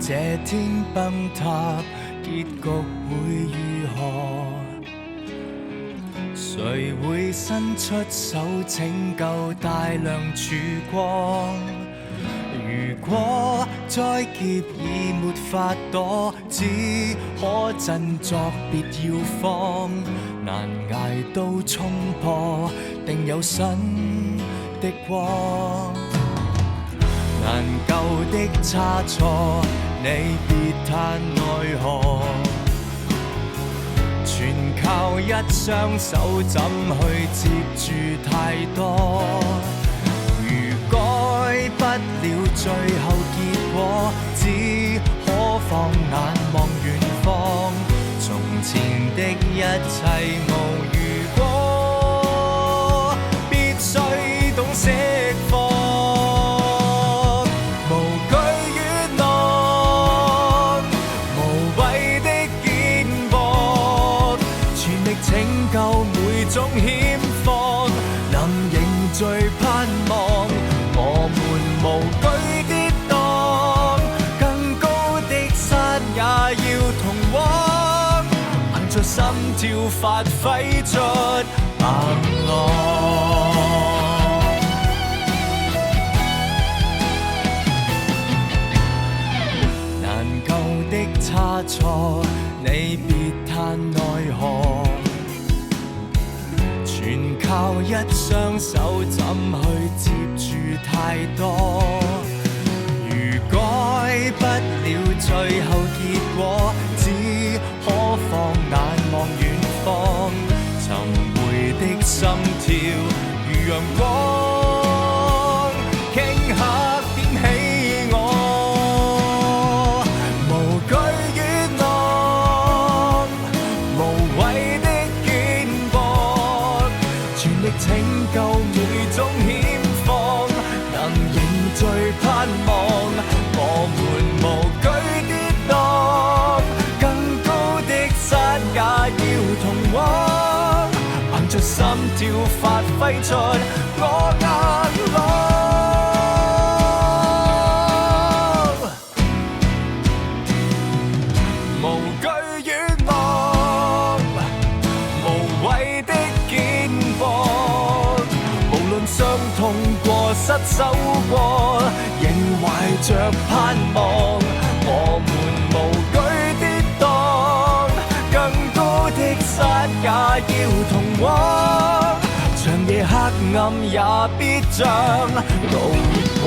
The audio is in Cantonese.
這天崩塌，結局會如何？誰會伸出手拯救大量曙光？如果災劫已沒法躲，只可振作別要慌。難捱到衝破，定有新的光。難救的差錯，你別嘆奈何。全靠一雙手，怎去接住太多？如改不了最後結果，只可放眼望遠方。從前的一切無如果，必須懂釋放。無懼與浪，無謂的肩膊，全力拯救每種險況，能凝聚盼望。我們無懼跌宕，更高的山也要同往，憑着心跳發揮出硬朗。難救的差錯，你別嘆奈何。全靠一雙手，怎去接住太多？如改不了最後結果，只可放眼望遠方。尋回的心跳如陽光，頃刻點起我。無懼與浪，無謂的肩膊，全力拯救每種險況，能凝聚盼望。我們無懼跌宕，更高的山也要同往，憑着心跳發揮出我硬朗。無懼與浪，無謂的肩膊，無論傷痛過失手過，仍懷着盼望。我們無懼跌宕，更高的山也要同往，長夜黑暗也必將路過。